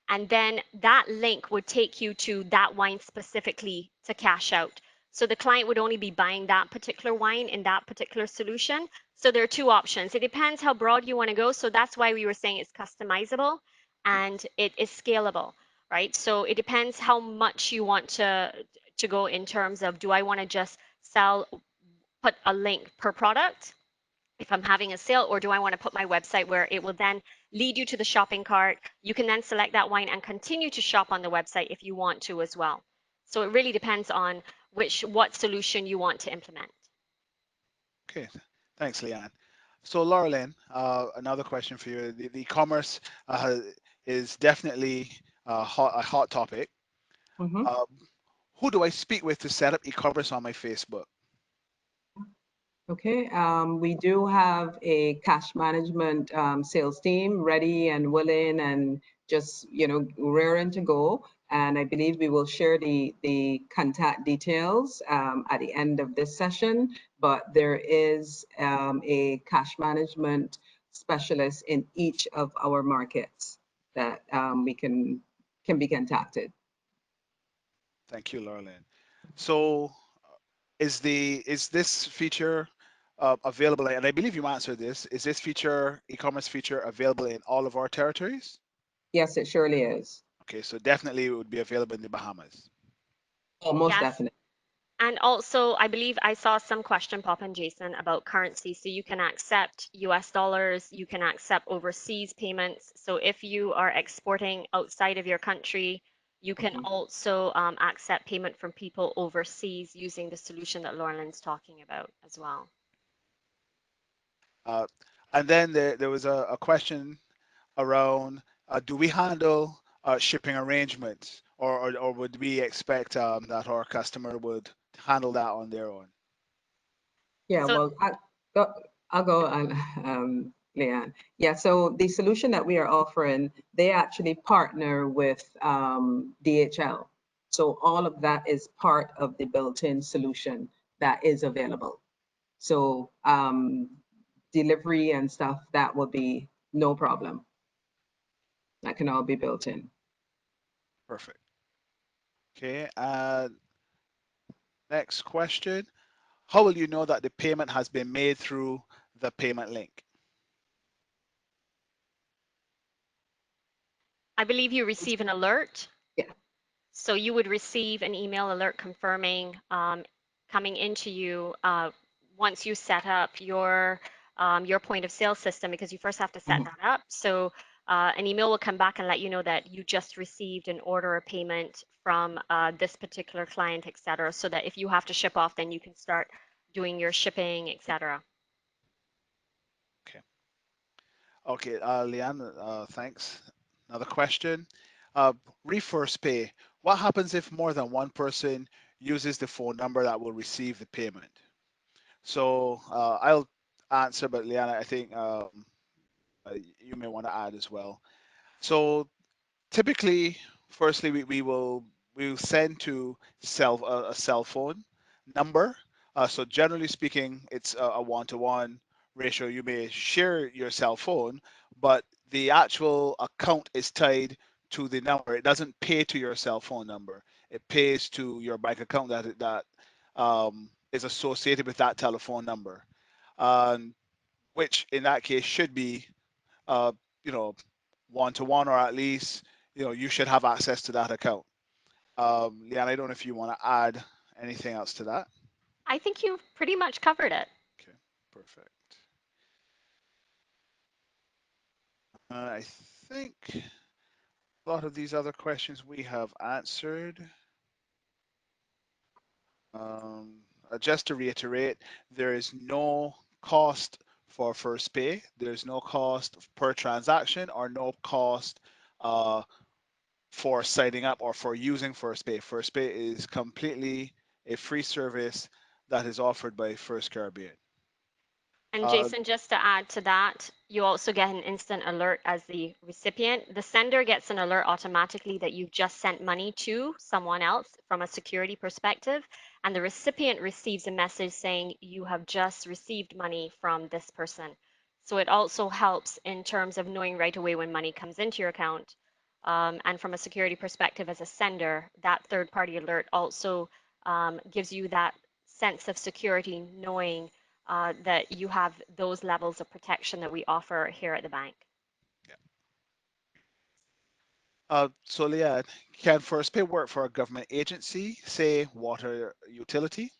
And then that link would take you to that wine specifically to cash out. So the client would only be buying that particular wine in that particular solution. So there are two options. It depends how broad you want to go. So that's why we were saying it's customizable and it is scalable, right? So it depends how much you want to go in terms of, do I want to just put a link per product if I'm having a sale, or do I want to put my website where it will then lead you to the shopping cart? You can then select that wine and continue to shop on the website if you want to as well. So it really depends on what solution you want to implement.
Okay, thanks, Leanne. So, Laurelyn, another question for you. The e-commerce is definitely a hot topic.
Mhm.
Uh, who do I speak with to set up e-commerce on my Facebook?
Okay, we do have a cash management sales team ready and willing and just, raring to go. And I believe we will share the contact details at the end of this session. But there is a cash management specialist in each of our markets that we can be contacted.
Thank you, Laurelyn. So, is this feature available? And I believe you answered this. Is this feature, e-commerce feature, available in all of our territories?
Yes, it surely is.
Okay, so definitely it would be available in the Bahamas.
Almost
Yes.
definitely.
And also, I believe I saw some question pop in, Jason, about currency. So you can accept US dollars, you can accept overseas payments. So if you are exporting outside of your country, you can also accept payment from people overseas using the solution that Lauren's talking about as well.
Uh, and then there was a question around, do we handle shipping arrangements, or would we expect that our customer would handle that on their own?
Yeah,
So
well, I'll go on, Leanne. Yeah, so the solution that we are offering, they actually partner with DHL. So all of that is part of the built-in solution that is available. So delivery and stuff, that will be no problem. That can all be built in.
Perfect. Okay. Next question. How will you know that the payment has been made through the payment link?
I believe you receive an alert.
Yeah.
So you would receive an email alert confirming coming into you once you set up your point of sale system, because you first have to set
Mhm.
that up. So an email will come back and let you know that you just received an order or payment from this particular client, et cetera, so that if you have to ship off, then you can start doing your shipping, et cetera.
Okay. Okay, Leanne, thanks. Another question. Refirst pay. What happens if more than one person uses the phone number that will receive the payment? So I'll answer, but Leanne, I think you may want to add as well. So typically, firstly, we will send to a cell phone number. So generally speaking, it's a one-to-one ratio. You may share your cell phone, but the actual account is tied to the number. It doesn't pay to your cell phone number. It pays to your bank account that is associated with that telephone number, um, which in that case should be uh, you know, one to one, or at least, you should have access to that account. Leanne, I don't know if you want to add anything else to that.
I think you've pretty much covered it.
Okay, perfect. I think a lot of these other questions we have answered. Just to reiterate, there is no cost for first pay. There's no cost per transaction or no cost uh, for signing up or for using FirstPay. FirstPay is completely a free service that is offered by First Caribbean.
And
Uh,
Jason, just to add to that, you also get an instant alert as the recipient. The sender gets an alert automatically that you've just sent money to someone else from a security perspective, and the recipient receives a message saying you have just received money from this person. So it also helps in terms of knowing right away when money comes into your account. And from a security perspective as a sender, that third party alert also gives you that sense of security knowing that you have those levels of protection that we offer here at the bank.
yeah. So Leanne, can FirstPay work for a government agency, say water utility?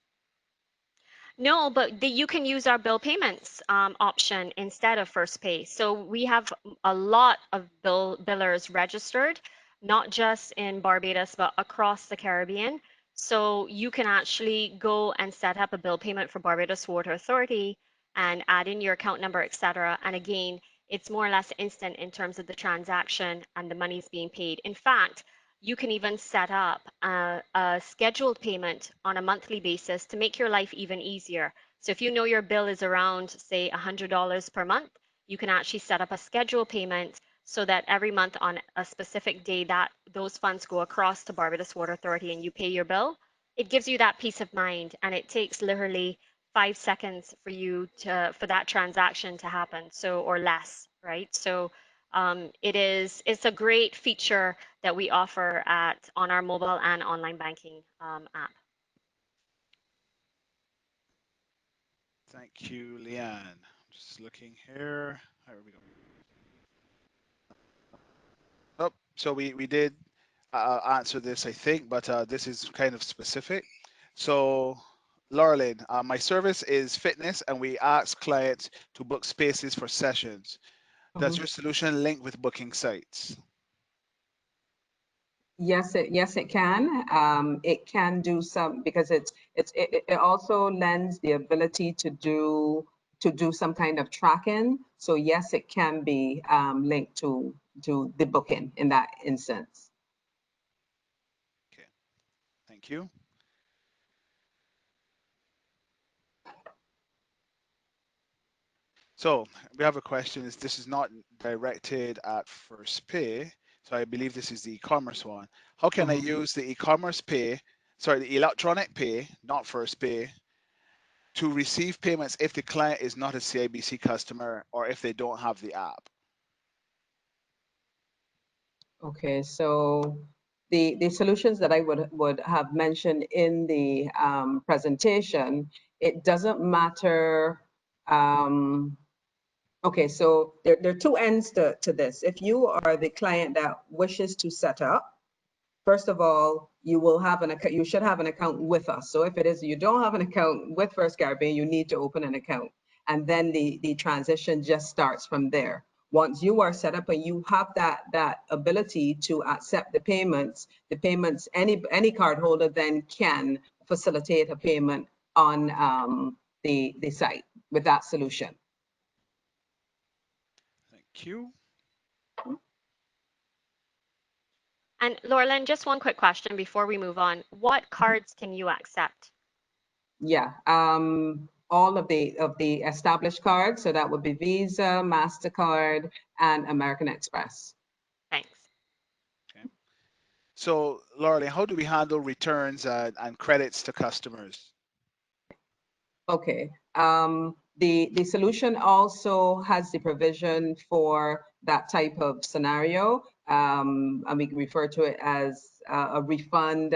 No, but you can use our bill payments option instead of FirstPay. So we have a lot of billers registered, not just in Barbados, but across the Caribbean. So you can actually go and set up a bill payment for Barbados Water Authority and add in your account number, et cetera. And again, it's more or less instant in terms of the transaction and the money's being paid. In fact, you can even set up a scheduled payment on a monthly basis to make your life even easier. So if you know your bill is around, say, $100 per month, you can actually set up a scheduled payment so that every month on a specific day that those funds go across to Barbados Water Authority and you pay your bill. It gives you that peace of mind, and it takes literally 5 seconds for you to for that transaction to happen, so or less, right? So it's a great feature that we offer on our mobile and online banking app.
Thank you, Leanne. Just looking here. There we go. Oh, so we did answer this, I think, but this is kind of specific. So, Laurelyn, my service is fitness, and we ask clients to book spaces for sessions. Does
Mhm.
your solution link with booking sites?
Yes, it can. It can do some because it also lends the ability to do some kind of tracking. So yes, it can be linked to the booking in that instance.
Okay, thank you. So we have a question. This is not directed at FirstPay. So I believe this is the e-commerce one. How can I use the e-commerce pay, sorry, the electronic pay, not FirstPay, to receive payments if the client is not a CIBC customer or if they don't have the app?
Okay, so the solutions that I would have mentioned in the presentation, it doesn't matter. Okay, so there are two ends to this. If you are the client that wishes to set up, first of all, you will have an account. You should have an account with us. So if it is you don't have an account with FirstCaribbean, you need to open an account, and then the transition just starts from there. Once you are set up and you have that ability to accept the payments, any card holder then can facilitate a payment on the site with that solution.
Thank you.
And Laurelyn, just one quick question before we move on. What cards can you accept?
Yeah, all of the established cards. So that would be Visa, MasterCard, and American Express.
Thanks.
Okay. So Laurelie, how do we handle returns and credits to customers?
Okay. The solution also has the provision for that type of scenario. And we refer to it as a refund.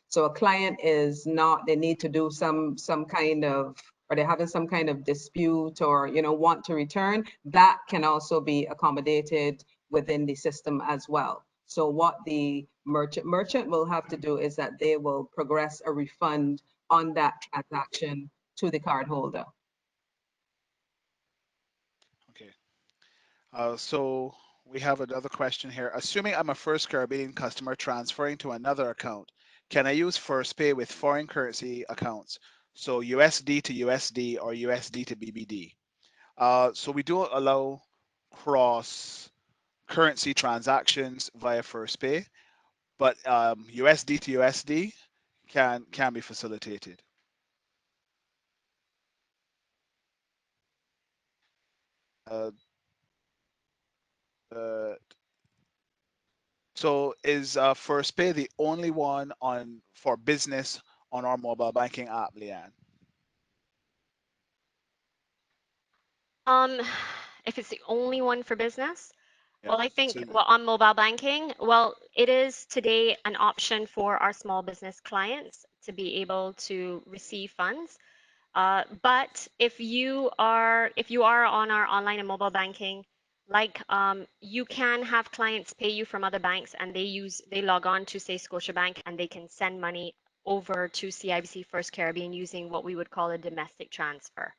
So a client is not, they need to do some kind of, or they're having some kind of dispute or, want to return, that can also be accommodated within the system as well. So what the merchant will have to do is that they will progress a refund on that transaction to the cardholder.
Okay. So we have another question here. Assuming I'm a FirstCaribbean customer transferring to another account, can I use FirstPay with foreign currency accounts? So USD to USD or USD to BBD. So we do allow cross currency transactions via FirstPay, but USD to USD can be facilitated. Uh, uh, so is FirstPay the only one on for business on our mobile banking app, Leanne?
Um, if it's the only one for business,
Yeah.
well, I
So
think, well, on mobile banking, well, it is today an option for our small business clients to be able to receive funds. But if you are on our online and mobile banking, like you can have clients pay you from other banks and they log on to say Scotiabank and they can send money over to CIBC First Caribbean using what we would call a domestic transfer.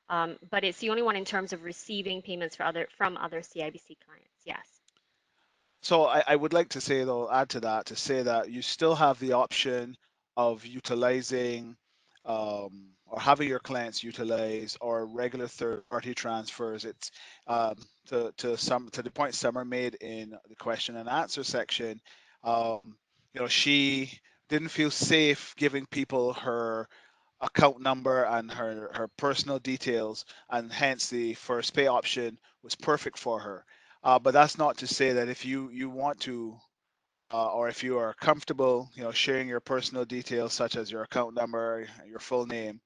But it's the only one in terms of receiving payments from other CIBC clients. Yes.
So I would like to say though, add to that, to say that you still have the option of utilizing or having your clients utilize or regular third-party transfers. It's to the point Summer made in the question and answer section. She didn't feel safe giving people her account number and her personal details, and hence the first pay option was perfect for her. But that's not to say that if you want to, or if you are comfortable, sharing your personal details such as your account number, your full name,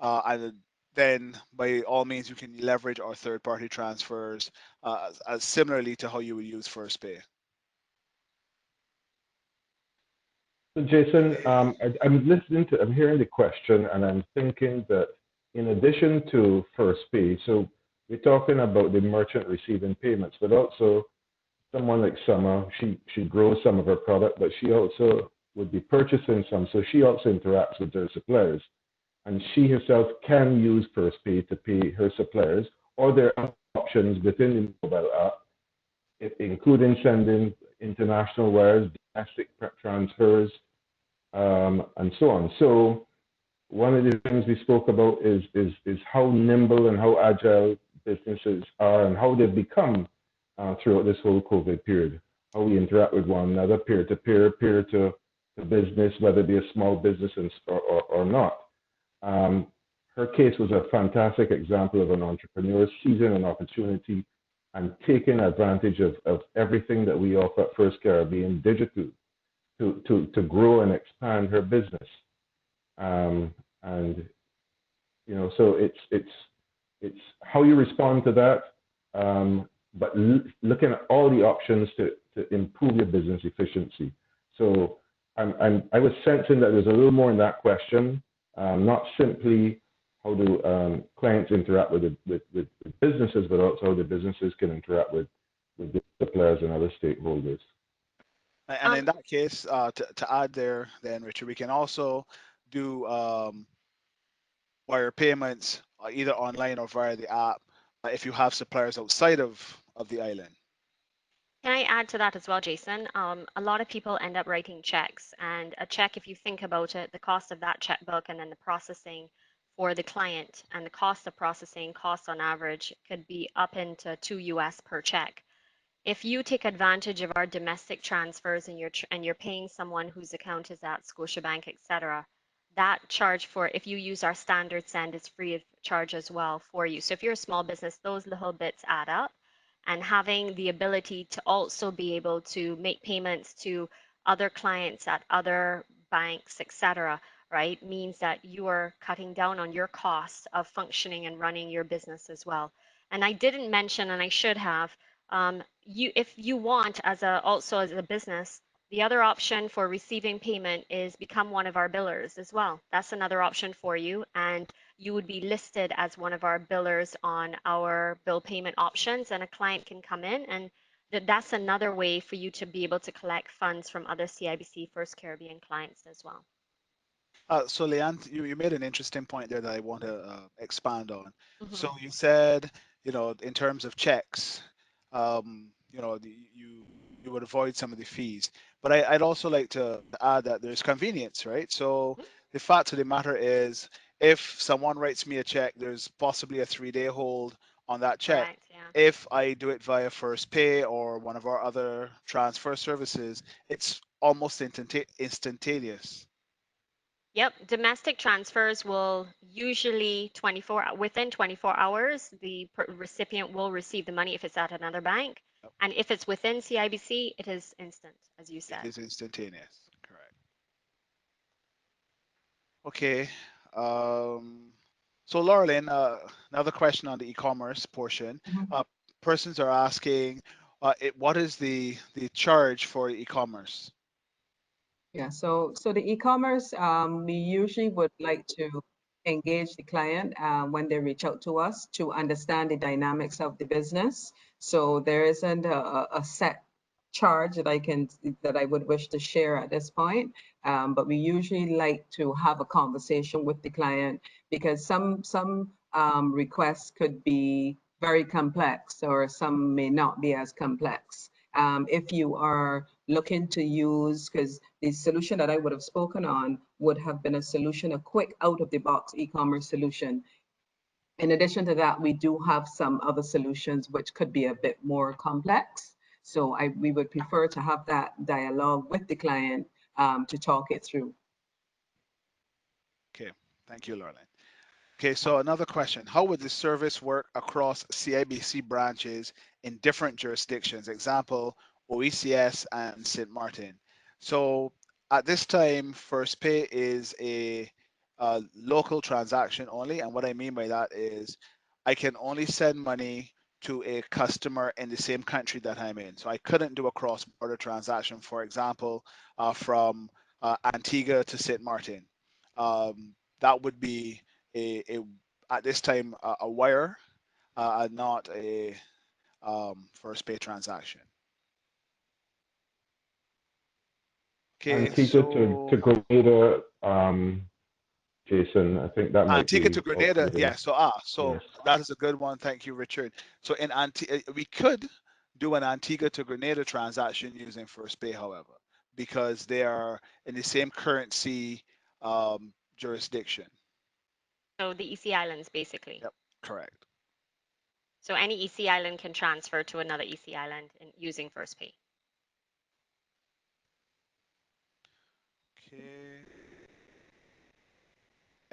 and then by all means you can leverage our third-party transfers as similarly to how you would use first pay.
So Jason, I'm hearing the question, and I'm thinking that in addition to first pay, so we're talking about the merchant receiving payments, but also someone like Summer, she grows some of her product, but she also would be purchasing some, so she also interacts with her suppliers, and she herself can use first pay to pay her suppliers, or there are options within the mobile app, including sending international wires, domestic transfers, and so on. So one of the things we spoke about is how nimble and how agile businesses are and how they've become throughout this whole COVID period. How we interact with one another, peer to peer, peer to business, whether it be a small business or not. her case was a fantastic example of an entrepreneur seizing an opportunity and taking advantage of everything that we offer at First Caribbean Digital to grow and expand her business. And so it's how you respond to that, but looking at all the options to improve your business efficiency. So I was sensing that there's a little more in that question, not simply how do clients interact with businesses, but also how the businesses can interact with the suppliers and other stakeholders.
And in that case, to add there, then Richard, we can also do wire payments either online or via the app if you have suppliers outside of the island.
Can I add to that as well, Jason? A lot of people end up writing checks, and a check, if you think about it, the cost of that checkbook and then the processing for the client and the cost of processing costs on average could be up into $2 per check. If you take advantage of our domestic transfers and you're paying someone whose account is at Scotiabank, etc., that charge for if you use our standard send is free of charge as well for you. So if you're a small business, those little bits add up. And having the ability to also be able to make payments to other clients at other banks, etc., right, means that you are cutting down on your costs of functioning and running your business as well. And I didn't mention, and I should have, if you want also as a business, the other option for receiving payment is become one of our billers as well. That's another option for you, and you would be listed as one of our billers on our bill payment options, and a client can come in, and that's another way for you to be able to collect funds from other CIBC First Caribbean clients as well.
So Leanne, you made an interesting point there that I want to expand on. So
Mm-hmm.
you said, in terms of checks, you would avoid some of the fees. But I'd also like to add that there's convenience, right? So the fact of the matter is, if someone writes me a check, there's possibly a 3-day hold on that check.
Correct, yeah.
If I do it via First Pay or one of our other transfer services, it's almost instantaneous.
Yep, domestic transfers will usually within 24 hours, the recipient will receive the money if it's at another bank. And if it's within CIBC, it is instant, as you
It
said.
is instantaneous. Correct. Okay. Um, so Laurelyn, another question on the e-commerce portion.
Mhm.
Persons are asking, what is the charge for e-commerce?
Yeah, so the e-commerce, we usually would like to engage the client when they reach out to us to understand the dynamics of the business. So there isn't a set charge that I would wish to share at this point. But we usually like to have a conversation with the client because some requests could be very complex or some may not be as complex. If you are looking to use, because the solution that I would have spoken on would have been a solution, a quick out of the box e-commerce solution. In addition to that, we do have some other solutions which could be a bit more complex. So we would prefer to have that dialogue with the client to talk it through.
Okay. Thank you, Laurelyn. Okay, so another question. How would the service work across CIBC branches in different jurisdictions? Example, OECS and St. Martin. So at this time, First Pay is a local transaction only. And what I mean by that is I can only send money to a customer in the same country that I'm in. So I couldn't do a cross-border transaction, for example, from Antigua to St. Martin. That would be a at this time a wire and not a First Pay transaction. Okay,
Antigua to
so
Grenada, Jason, I think that might
Antigua
be
to Grenada,
already,
yeah. So
yes.
that is a good one. Thank you, Richard. So in we could do an Antigua to Grenada transaction using First Pay, however, because they are in the same currency jurisdiction.
So the EC Islands, basically.
Yep, correct.
So any EC Island can transfer to another EC Island using First Pay.
Okay.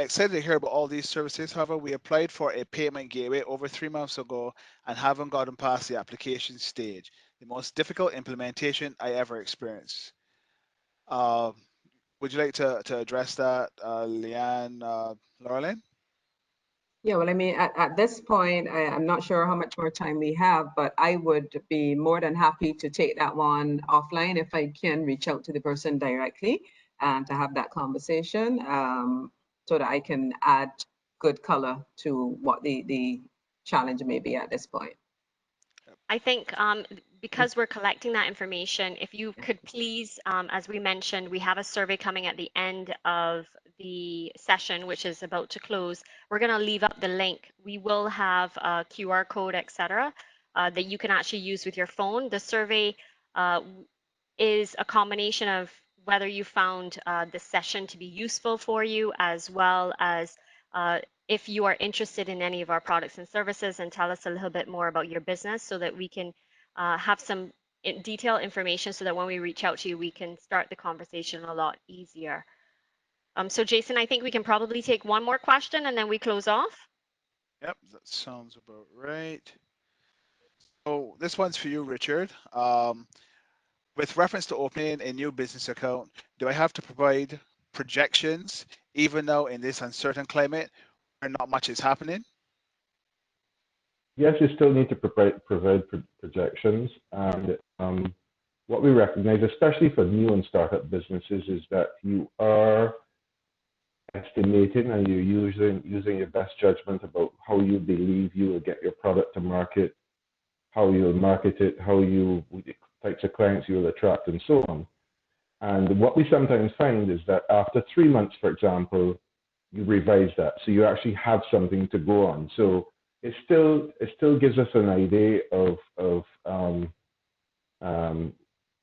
Excited to hear about all these services. However, we applied for a payment gateway over 3 months ago and haven't gotten past the application stage. The most difficult implementation I ever experienced. Uh, would you like to address that, Leanne, Laurelyn?
Yeah, well, I mean, at this point, I'm not sure how much more time we have, but I would be more than happy to take that one offline if I can reach out to the person directly and to have that conversation so that I can add good color to what the challenge may be at this point.
I think because we're collecting that information, if you could please, as we mentioned, we have a survey coming at the end of the session, which is about to close. We're going to leave up the link. We will have a QR code, etc., that you can actually use with your phone. The survey is a combination of whether you found the session to be useful for you, as well as if you are interested in any of our products and services, and tell us a little bit more about your business so that we can have some detailed information so that when we reach out to you, we can start the conversation a lot easier. So Jason, I think we can probably take one more question and then we close off.
Yep, that sounds about right. So this one's for you, Richard. With reference to opening a new business account, do I have to provide projections even though in this uncertain climate where not much is happening?
Yes, you still need to provide projections. And what we recognize, especially for new and startup businesses, is that you are estimating and you're using your best judgment about how you believe you will get your product to market, how you'll market it, the types of clients you will attract, and so on. And what we sometimes find is that after 3 months, for example, you revise that, so you actually have something to go on. So it still gives us an idea of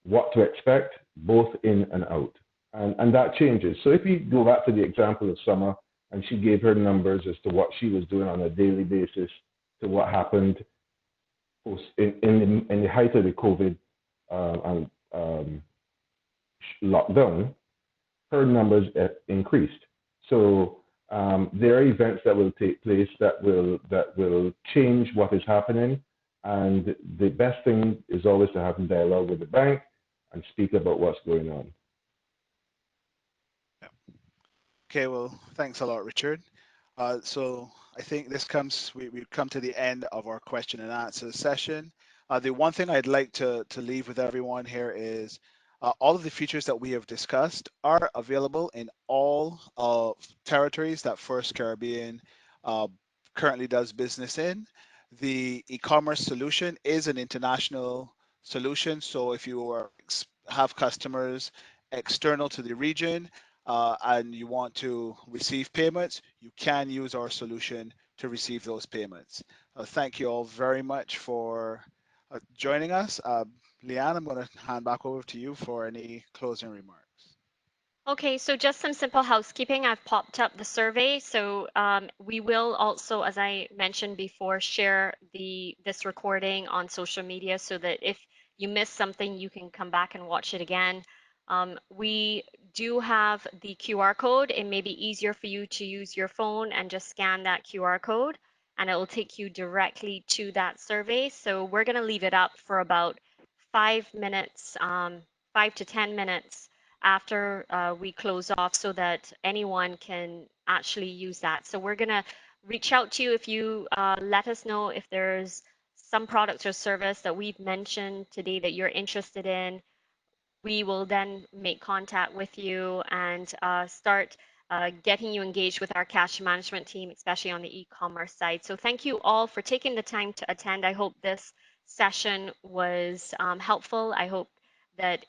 what to expect, both in and out. And that changes. So if you go back to the example of Summer, and she gave her numbers as to what she was doing on a daily basis to what happened in the height of the COVID lockdown, her numbers increased. So there are events that will take place that will change what is happening. And the best thing is always to have a dialogue with the bank and speak about what's going on.
Okay, well, thanks a lot, Richard. So I think we've come to the end of our question and answer session. The one thing I'd like to leave with everyone here is all of the features that we have discussed are available in all territories that First Caribbean currently does business in. The e-commerce solution is an international solution. So if you have customers external to the region, and you want to receive payments, you can use our solution to receive those payments. Thank you all very much for joining us. Leanne, I'm going to hand back over to you for any closing remarks.
Okay, so just some simple housekeeping. I've popped up the survey. So we will also, as I mentioned before, share this recording on social media so that if you miss something, you can come back and watch it again. We do have the QR code. It may be easier for you to use your phone and just scan that QR code, and it will take you directly to that survey. So we're going to leave it up for about 5 minutes, 5 to 10 minutes after we close off so that anyone can actually use that. So we're going to reach out to you if you let us know if there's some product or service that we've mentioned today that you're interested in. We will then make contact with you and start getting you engaged with our cash management team, especially on the e-commerce side. So thank you all for taking the time to attend. I hope this session was helpful. I hope that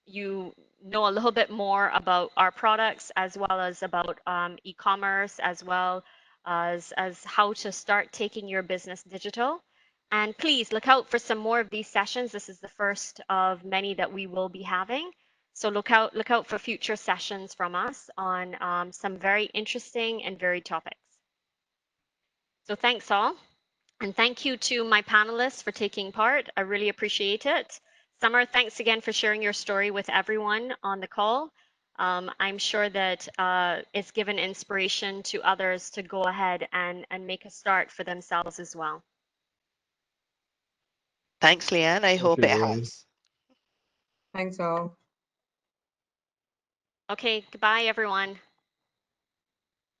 you know a little bit more about our products as well as about e-commerce, as well as how to start taking your business digital. And please look out for some more of these sessions. This is the first of many that we will be having. So look out for future sessions from us on some very interesting and varied topics. So thanks all. And thank you to my panelists for taking part. I really appreciate it. Summer, thanks again for sharing your story with everyone on the call. I'm sure that it's given inspiration to others to go ahead and make a start for themselves as well.
Thanks, Leanne. I
Thank
hope
you,
it
Lorraine.
has.
Thanks all.
Okay, goodbye, everyone.